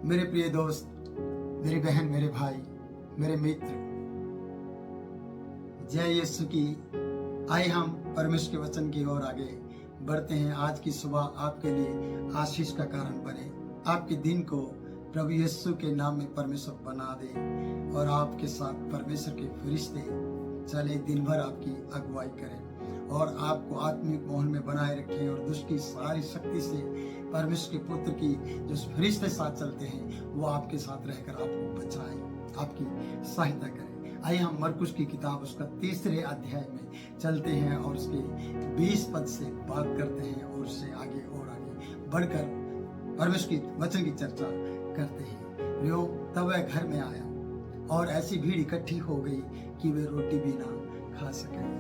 मेरे प्रिय दोस्त, मेरी बहन, मेरे भाई, मेरे मित्र, जय यीशु की। आइए हम परमेश्वर के वचन की ओर आगे बढ़ते हैं। आज की सुबह आपके लिए आशीष का कारण बने, आपके दिन को प्रभु यीशु के नाम में परमेश्वर बना दे और आपके साथ परमेश्वर के फरिश्ते चले, दिन भर आपकी अगुवाई करें और आपको आत्मिक मोहन में बनाए रखें और दुष्ट की सारी शक्ति से परमेश्वर के पुत्र की जो फरिश्ते साथ चलते हैं वो आपके साथ रहकर आपको बचाएं, आपकी सहायता करें। आइए हम मरकुस की किताब उसका 3 अध्याय में चलते हैं और उसके 20 पद से बात करते हैं और उससे आगे और आगे बढ़कर परमेश्वर की वचन की चर्चा करते हैं। वो तब वह घर में आया और ऐसी भीड़ इकट्ठी हो गई कि वे रोटी भी ना खा सके।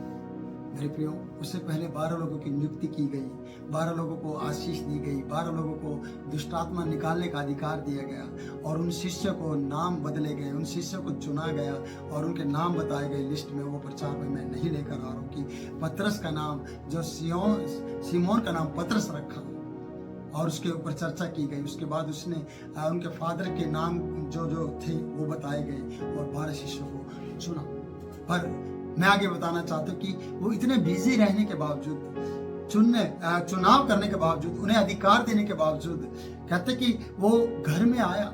मेरे प्रियो, उससे पहले 12 लोगों की नियुक्ति की गई, 12 लोगों को आशीष दी गई, 12 लोगों को दुष्टात्मा निकालने का अधिकार दिया गया और उन शिष्यों को नाम बदले गए, उन शिष्यों को चुना गया और उनके नाम बताए गए लिस्ट में। वो प्रचार में मैं नहीं लेकर आ रहा हूँ कि पतरस का नाम, जो सिमोन का नाम पतरस रखा और उसके ऊपर चर्चा की गई। उसके बाद उसने उनके फादर के नाम जो जो थे वो बताए गए और 12 शिष्यों को चुना। पर मैं आगे बताना चाहता हूँ कि वो इतने बिजी रहने के बावजूद, चुनाव करने के बावजूद, उन्हें अधिकार देने के बावजूद, कहते कि वो घर में आया।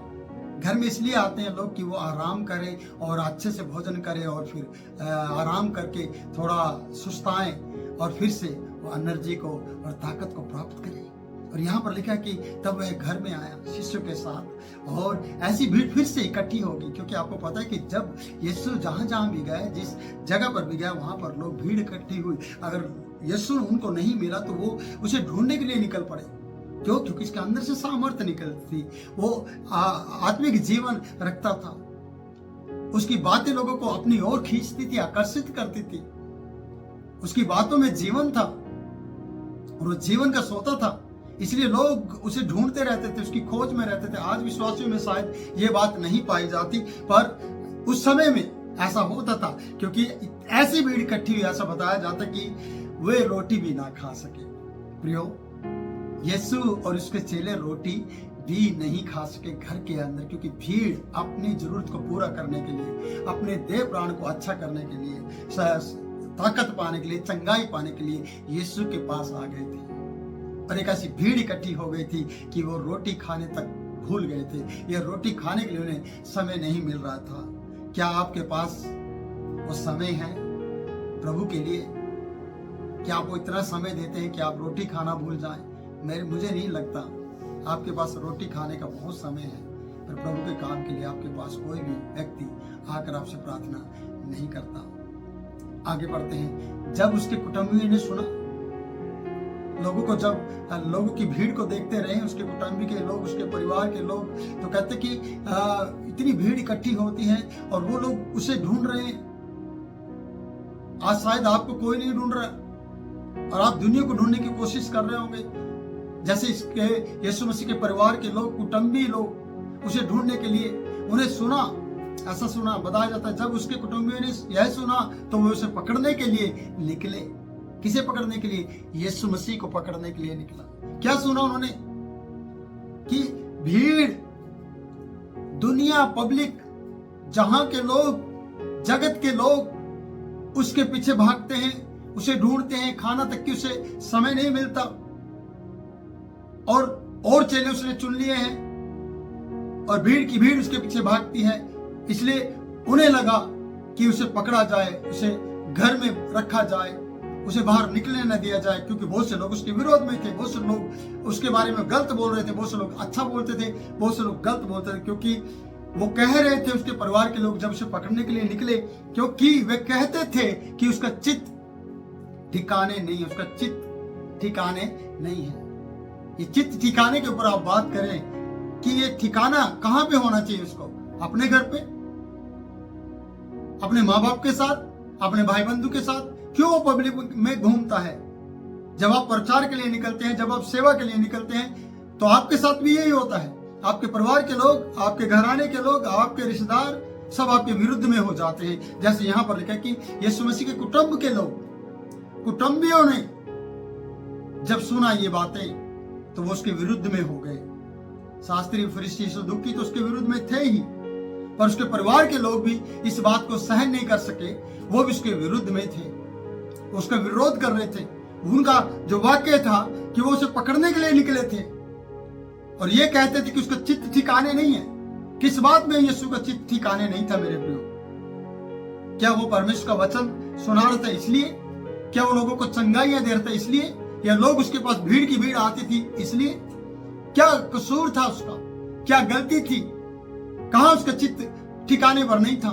घर में इसलिए आते हैं लोग कि वो आराम करें और अच्छे से भोजन करें और फिर आराम करके थोड़ा सुस्ताएं और फिर से वो एनर्जी को और ताकत को प्राप्त करें। और यहाँ पर लिखा है कि तब वह घर में आया शिष्यों के साथ और ऐसी भीड़ फिर से इकट्ठी होगी, क्योंकि आपको पता है कि जब यीशु जहाँ भी गए, जिस जगह पर भी गए, वहां पर लोग भीड़ इकट्ठी हुई। अगर यीशु उनको नहीं मिला तो वो उसे ढूंढने के लिए निकल पड़े। क्यों? क्योंकि इसके अंदर से सामर्थ्य निकलती, वो आत्मिक जीवन रखता था, उसकी बातें लोगों को अपनी ओर खींचती थी, आकर्षित करती थी, उसकी बातों में जीवन था और वो जीवन का सोता था। इसलिए लोग उसे ढूंढते रहते थे, उसकी खोज में रहते थे। आज विश्वासियों में शायद ये बात नहीं पाई जाती, पर उस समय में ऐसा होता था, क्योंकि ऐसी भीड़ इकट्ठी हुई। ऐसा बताया जाता कि वे रोटी भी ना खा सके। प्रियो, यीशु और उसके चेले रोटी भी नहीं खा सके घर के अंदर, क्योंकि भीड़ अपनी जरूरत को पूरा करने के लिए, अपने देह प्राण को अच्छा करने के लिए, ताकत पाने के लिए, चंगाई पाने के लिए यीशु के पास आ गए थे। और एक ऐसी भीड़ इकट्ठी हो गई थी कि वो रोटी खाने तक भूल गए थे। ये रोटी खाने के लिए उन्हें समय नहीं मिल रहा था। क्या आपके पास वो समय है प्रभु के लिए? क्या आप वो इतना समय देते हैं कि आप रोटी खाना भूल जाएं? मुझे नहीं लगता आपके पास रोटी खाने का बहुत समय है, पर प्रभु के काम के लिए आपके पास कोई भी व्यक्ति आकर आपसे प्रार्थना नहीं करता। आगे बढ़ते हैं। जब उसके कुटुंबियों ने सुना, लोगों को, जब लोगों की भीड़ को देखते रहे, उसके कुटुंबी के लोग, उसके परिवार के लोग, तो कहते कि इतनी भीड़ इकट्ठी होती है और वो लोग उसे ढूंढ रहे हैं। आज शायद आपको कोई नहीं ढूंढ रहा और आप दुनिया को ढूंढने की कोशिश कर रहे होंगे, जैसे इसके यीशु मसीह के परिवार के लोग, कुटुंबी लोग उसे ढूंढने के लिए, उन्हें सुना, ऐसा सुना, बताया जाता है जब उसके कुटुंबियों ने यह सुना तो वो उसे पकड़ने के लिए निकले। किसे पकड़ने के लिए? यीशु मसीह को पकड़ने के लिए निकला। क्या सुना उन्होंने? कि भीड़, दुनिया, पब्लिक, जहां के लोग, जगत के लोग उसके पीछे भागते हैं, उसे ढूंढते हैं, खाना तक की उसे समय नहीं मिलता और चेले उसने चुन लिए हैं और भीड़ की भीड़ उसके पीछे भागती है। इसलिए उन्हें लगा कि उसे पकड़ा जाए, उसे घर में रखा जाए, उसे बाहर निकलने न दिया जाए, क्योंकि बहुत से लोग उसके विरोध में थे, बहुत से लोग उसके बारे में गलत बोल रहे थे, बहुत से लोग अच्छा बोलते थे, बहुत से लोग गलत बोलते थे, क्योंकि वो कह रहे थे, उसके परिवार के लोग जब उसे पकड़ने के लिए निकले, क्योंकि वे कहते थे कि उसका चित्त ठिकाने नहीं, उसका चित्त ठिकाने नहीं है। ये चित्त ठिकाने के ऊपर आप बात करें कि ये ठिकाना कहां पे होना चाहिए उसको? अपने घर पे, अपने माँ बाप के साथ, अपने भाई बंधु के साथ। क्यों वो पब्लिक में घूमता है? जब आप प्रचार के लिए निकलते हैं, जब आप सेवा के लिए निकलते हैं, तो आपके साथ भी यही होता है। आपके परिवार के लोग, आपके घराने के लोग, आपके रिश्तेदार सब आपके विरुद्ध में हो जाते हैं। जैसे यहाँ पर लिखा है कि यीशु मसीह के कुटुंब के लोग, कुटुंबियों ने जब सुना ये बातें तो वो उसके विरुद्ध में हो गए। शास्त्री फरीसी सदूकी तो उसके विरुद्ध में थे ही, पर उसके परिवार के लोग भी इस बात को सहन नहीं कर सके, वो भी उसके विरुद्ध में थे, उसका विरोध कर रहे थे। उनका जो वाक्य था कि वो उसे पकड़ने के लिए निकले थे और ये कहते थे कि उसका चित्त ठिकाने नहीं है। किस बात में यीशु का चित्त ठिकाने नहीं था मेरे प्रियो? क्या वो परमेश्वर का वचन सुना रहा था इसलिए? क्या वो लोगों को चंगाइयां दे रहा था इसलिए? या लोग उसके पास भीड़ की भीड़ आती थी इसलिए? क्या कसूर था उसका? क्या गलती थी? कहां उसका चित्त ठिकाने पर नहीं था?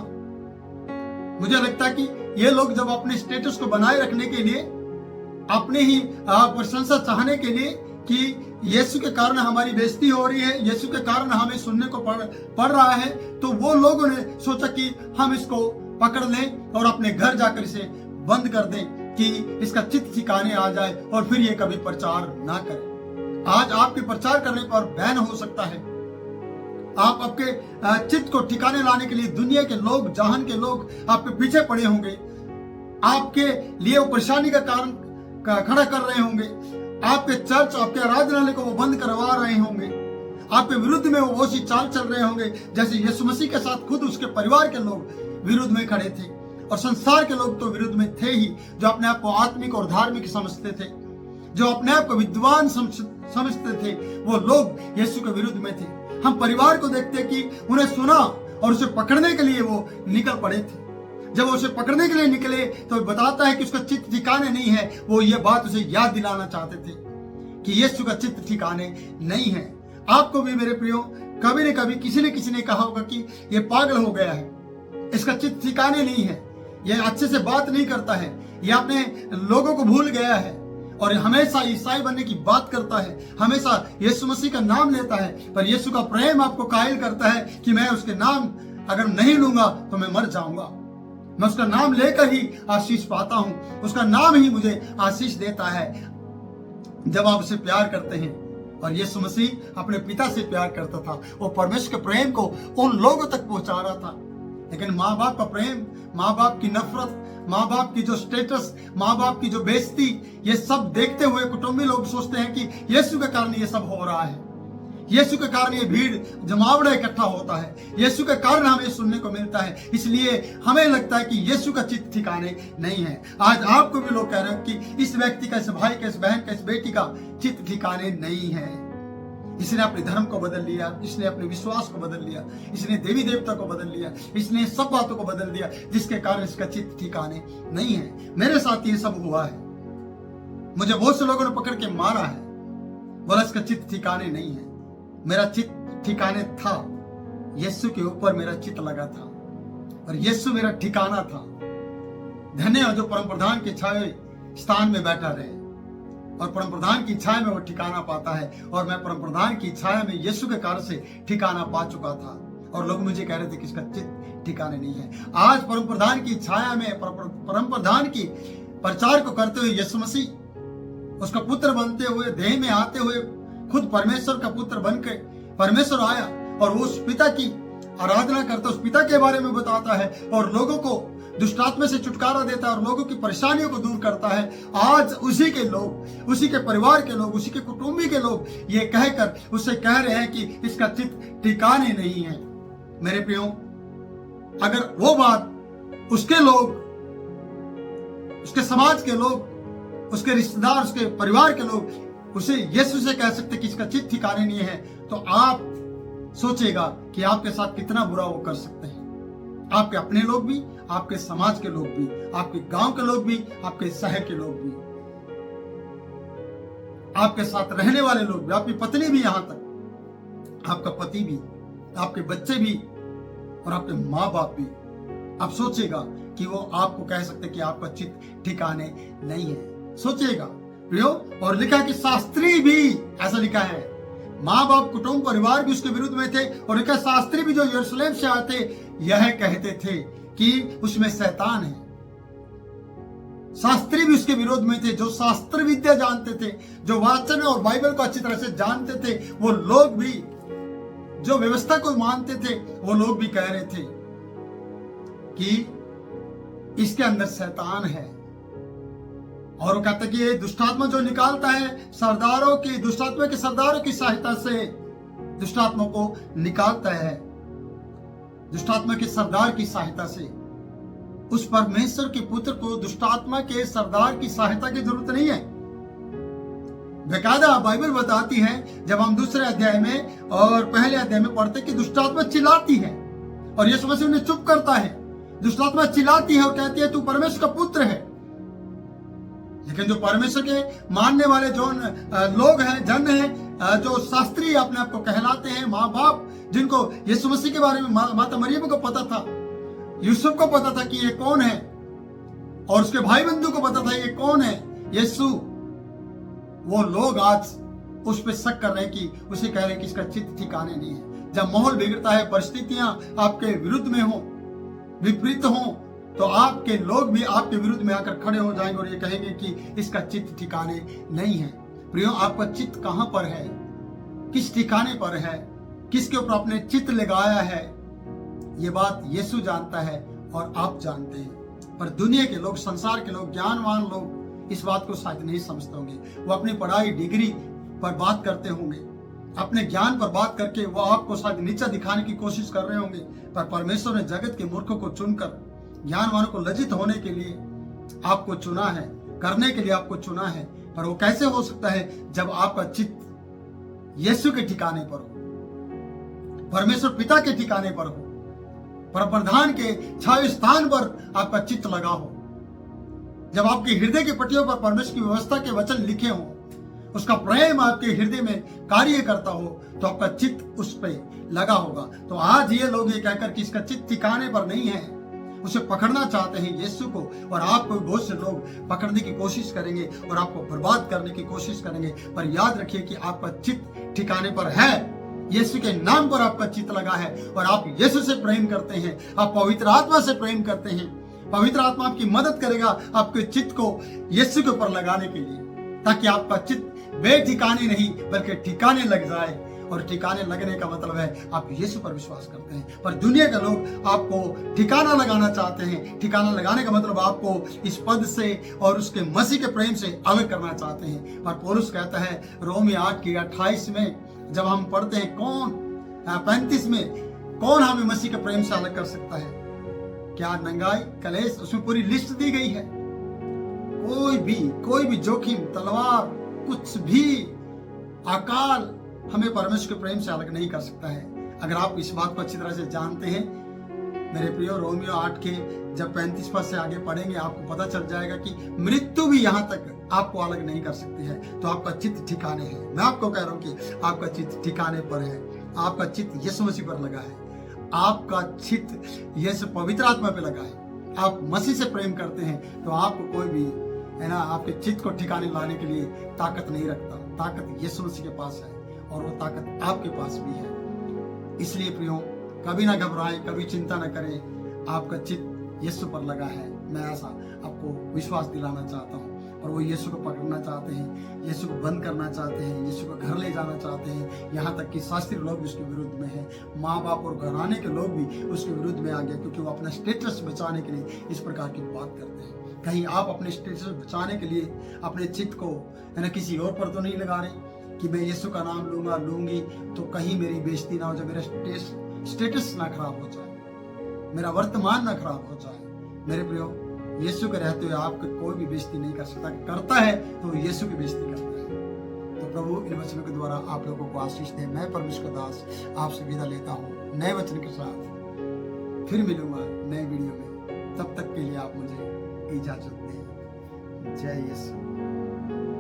मुझे लगता है कि ये लोग जब अपने स्टेटस को बनाए रखने के लिए, अपने ही प्रशंसा चाहने के लिए कि यीशु के कारण हमारी बेइज्जती हो रही है, यीशु के कारण हमें सुनने को पड़ रहा है, तो वो लोगों ने सोचा कि हम इसको पकड़ लें और अपने घर जाकर इसे बंद कर दें कि इसका चित्त ठिकाने आ जाए और फिर ये कभी प्रचार ना करे। आज आपके प्रचार करने पर बैन हो सकता है। आप आपके चित्त को ठिकाने लाने के लिए दुनिया के लोग, जहान के लोग आपके पीछे पड़े होंगे, आपके लिए वो परेशानी का कारण खड़ा कर रहे होंगे, आपके चर्च, आपके आराधनालय को वो बंद करवा रहे होंगे, आपके विरुद्ध में वो सी चाल चल रहे होंगे जैसे यीशु मसीह के साथ खुद उसके परिवार के लोग विरुद्ध में खड़े थे। और संसार के लोग तो विरुद्ध में थे ही, जो अपने आप को आत्मिक और धार्मिक समझते थे, जो अपने आप को विद्वान समझते थे, वो लोग यीशु के विरुद्ध में थे। हम परिवार को देखते कि उन्हें सुना और उसे पकड़ने के लिए वो निकल पड़े थे। जब उसे पकड़ने के लिए निकले तो बताता है कि उसका चित्त ठिकाने नहीं है। वो ये बात उसे याद दिलाना चाहते थे कि यीशु का चित्त ठिकाने नहीं है। आपको भी मेरे प्रियो कभी न कभी किसी ने कहा होगा कि ये पागल हो गया है, इसका चित्त ठिकाने नहीं है, ये अच्छे से बात नहीं करता है, ये अपने लोगों को भूल गया है और हमेशा ईसाई बनने की बात करता है, हमेशा यीशु मसीह का नाम लेता है, पर यीशु का प्रेम आपको कायल करता है कि मैं उसके नाम अगर नहीं लूंगा तो मैं मर जाऊंगा। मैं उसका नाम लेकर ही आशीष पाता हूं, उसका नाम ही मुझे आशीष देता है। जब आप उसे प्यार करते हैं, और यीशु मसीह अपने पिता से प्यार करता था, वो परमेश्वर के प्रेम को उन लोगों तक पहुंचा रहा था। लेकिन माँ बाप का प्रेम, माँ बाप की नफरत, माँ बाप की जो स्टेटस, माँ बाप की जो बेइज्जती, ये सब देखते हुए कुटुंबी लोग सोचते हैं कि यीशु के कारण ये सब हो रहा है, यीशु के कारण ये भीड़ जमावड़ा इकट्ठा होता है, यीशु के कारण हमें सुनने को मिलता है, इसलिए हमें लगता है कि यीशु का चित्त ठिकाने नहीं है। आज आपको भी लोग कह रहे हैं कि इस व्यक्ति का, इस भाई का, इस बहन का, इस बेटी का चित्त ठिकाने नहीं है। इसने अपने धर्म को बदल लिया, इसने अपने विश्वास को बदल लिया, इसने देवी देवता को बदल लिया, इसने सब बातों को बदल दिया, जिसके कारण इसका चित्त ठिकाने नहीं है। मेरे साथ ये सब हुआ है। मुझे बहुत से लोगों ने पकड़ के मारा है, बोला इसका चित्त ठिकाने नहीं है। मेरा चित्त ठिकाने था, यीशु के ऊपर मेरा चित्त लगा था और यीशु मेरा ठिकाना था। धन्य हो जो परम प्रधान के छाए स्थान में बैठा रहे और परम प्रधान की छाया में वो ठिकाना पाता है। और मैं परम प्रधान की छाया में यीशु के कारण से ठिकाना पा चुका था और लोग मुझे कह रहे थे कि इसका चित्त ठिकाने नहीं है। आज परम प्रधान की छाया में, परम प्रधान की प्रचार को करते हुए यीशु मसीह उसका पुत्र बनते हुए, देह में आते हुए, खुद परमेश्वर का पुत्र बनकर परमेश्वर आया और वो उस पिता की आराधना करता, उस पिता के बारे में बताता है और लोगों को दुष्टात्मा से छुटकारा देता है और लोगों की परेशानियों को दूर करता है। आज उसी के लोग, उसी के परिवार के लोग, उसी के कुटुंबी के लोग ये कहकर उससे कह रहे हैं कि इसका चित्त ठिकाने नहीं है। मेरे प्रियो, अगर वो बात उसके लोग, उसके समाज के लोग, उसके रिश्तेदार, उसके परिवार के लोग उसे यीशु से कह सकते कि इसका चित्त ठिकाने नहीं है, तो आप सोचेगा कि आपके साथ कितना बुरा वो कर सकते हैं। आपके अपने लोग भी, आपके समाज के लोग भी, आपके गांव के लोग भी, आपके शहर के लोग भी, आपके साथ रहने वाले लोग भी, आपकी पत्नी भी, यहां तक आपका पति भी, आपके बच्चे भी और आपके माँ बाप भी। आप सोचेगा कि वो आपको कह सकते कि आपका चित्त ठिकाने नहीं है। सोचेगा प्रियो। और लिखा कि शास्त्री भी, ऐसा लिखा है, माँ बाप, कुटुंब, परिवार भी उसके विरुद्ध में थे और लिखा शास्त्री भी जो यरूशलेम से आते यह कहते थे कि उसमें शैतान है। शास्त्री भी उसके विरोध में थे, जो शास्त्र विद्या जानते थे, जो वचन और बाइबल को अच्छी तरह से जानते थे, वो लोग भी, जो व्यवस्था को मानते थे, वो लोग भी कह रहे थे कि इसके अंदर शैतान है। और वो कहते कि ये दुष्टात्मा जो निकालता है सरदारों की, दुष्टात्मा के सरदारों की सहायता से, दुष्ट आत्मा को निकालता है। दुष्ट आत्मा के सरदार की सहायता से। उस परमेश्वर के पुत्र को दुष्ट आत्मा के सरदार की सहायता की जरूरत नहीं है। बेकायदा बाइबल बताती है, जब हम दूसरे अध्याय में और पहले अध्याय में पढ़ते कि दुष्ट आत्मा चिल्लाती है और यीशु मसीह उन्हें चुप करता है। दुष्ट आत्मा चिल्लाती है और कहती है तू परमेश्वर का पुत्र है। लेकिन जो परमेश्वर के मानने वाले जो लोग हैं, जन हैं, जो शास्त्री अपने आप को कहलाते हैं, माँ बाप, जिनको यीशु मसीह के बारे में माता मरियम को पता था, यूसुफ को पता था कि ये कौन है, और उसके भाई बंधु को पता था ये कौन है, यीशु, वो लोग आज उस पर शक कर रहे हैं कि उसे कह रहे हैं कि इसका चित्त ठिकाने नहीं है। जब माहौल बिगड़ता है, परिस्थितियां आपके विरुद्ध में हो, विपरीत हो, तो आपके लोग भी आपके विरुद्ध में आकर खड़े हो जाएंगे और ये कहेंगे कि इसका चित्त ठिकाने नहीं है। प्रियो, आपका चित्त कहां पर है? किस ठिकाने पर है? किसके ऊपर आपने चित्त लगाया है? ये बात यीशु जानता है और आप जानते हैं। पर दुनिया के लोग, संसार के लोग, ज्ञानवान लोग इस बात को शायद नहीं समझते होंगे। वो अपनी पढ़ाई, डिग्री पर बात करते होंगे, अपने ज्ञान पर बात करके वो आपको शायद नीचा दिखाने की कोशिश कर रहे होंगे। पर परमेश्वर ने जगत के मूर्खों को चुनकर ज्ञानवानों को लज्जित होने के लिए आपको चुना है, करने के लिए आपको चुना है। पर वो कैसे हो सकता है? जब आपका चित्त यीशु के ठिकाने पर हो, परमेश्वर पिता के ठिकाने पर हो, प्रधान के छावे स्थान पर आपका चित्त लगा हो, जब आपके हृदय के पटियों पर परमेश्वर की व्यवस्था के वचन लिखे हो, उसका प्रेम आपके हृदय में कार्य करता हो, तो आपका चित्त उस पर लगा होगा। तो आज ये लोग ये कहकर कि इसका चित्त ठिकाने पर नहीं है, उसे पकड़ना चाहते हैं यीशु को, और आपको बहुत से लोग पकड़ने की कोशिश करेंगे और आपको बर्बाद करने की कोशिश करेंगे। पर याद रखिए कि आपका चित्त ठिकाने पर है। यीशु के नाम पर आपका चित्त लगा है और आप यीशु से प्रेम करते हैं, आप पवित्र आत्मा से प्रेम करते हैं। पवित्र आत्मा आपकी मदद करेगा आपके चित्त को यीशु के ऊपर लगाने के लिए, ताकि आपका चित्त बेठिकाने नहीं बल्कि ठिकाने लग जाए। और ठिकाने लगने का मतलब है आप यीशु पर विश्वास करते हैं। पर दुनिया के लोग आपको ठिकाना लगाना चाहते हैं। ठिकाना लगाने का मतलब आपको इस पद से और उसके मसीह के प्रेम से अलग करना चाहते हैं। और पौलुस कहता है रोमियो 8:28 में, जब हम पढ़ते हैं 35 में, कौन हमें मसीह के प्रेम से अलग कर सकता है? क्या नंगाई, कलेश? उसमें पूरी लिस्ट दी गई है। कोई भी जोखिम, तलवार, कुछ भी, अकाल हमें परमेश्वर के प्रेम से अलग नहीं कर सकता है। अगर आप इस बात को अच्छी तरह से जानते हैं मेरे प्रियो, रोमियो 8 के जब 35 पद से आगे पढ़ेंगे आपको पता चल जाएगा कि मृत्यु भी यहाँ तक आपको अलग नहीं कर सकती है। तो आपका चित्त ठिकाने है। मैं आपको कह रहा हूँ कि आपका चित्त ठिकाने पर है। आपका चित्त यीशु मसीह पर लगा है। आपका चित्त यीशु पवित्र आत्मा पे लगा है। आप मसीह से प्रेम करते हैं तो आपको कोई भी है ना आपके चित्त को ठिकाने लाने के लिए ताकत नहीं रखता। ताकत यीशु मसीह के पास है और वो ताकत आपके पास भी है। इसलिए प्रियो, कभी ना घबराएं, कभी चिंता ना करें। आपका चित्त यीशु पर लगा है। मैं ऐसा आपको विश्वास दिलाना चाहता हूँ। और वो यीशु को पकड़ना चाहते हैं, यीशु को बंद करना चाहते हैं, यीशु को घर ले जाना चाहते हैं। यहाँ तक कि शास्त्री लोग भी उसके विरुद्ध में हैं, माँ बाप और घराने के लोग भी उसके विरुद्ध में आ गए, क्योंकि वो अपना स्टेटस बचाने के लिए इस प्रकार की बात करते हैं। कहीं आप अपने स्टेटस बचाने के लिए अपने चित्त को है ना किसी और पर तो नहीं लगा रहे कि मैं यीशु का नाम लूंगा, लूंगी तो कहीं मेरी बेइज्जती ना हो जाए, मेरा स्टेटस ना खराब हो जाए, मेरा वर्तमान ना खराब हो जाए। मेरे प्रियो, यीशु के रहते हुए आपको कोई भी बेइज्जती नहीं कर सकता। करता है तो यीशु की बेइज्जती करता है। तो प्रभु इन वचनों के द्वारा आप लोगों को आशीष दे। मैं परमेश्वर दास आपसे विदा लेता हूँ नए वचन के साथ। फिर मिलूंगा नए वीडियो में। तब तक के लिए आप मुझे इजाजत दें। जय यीशु।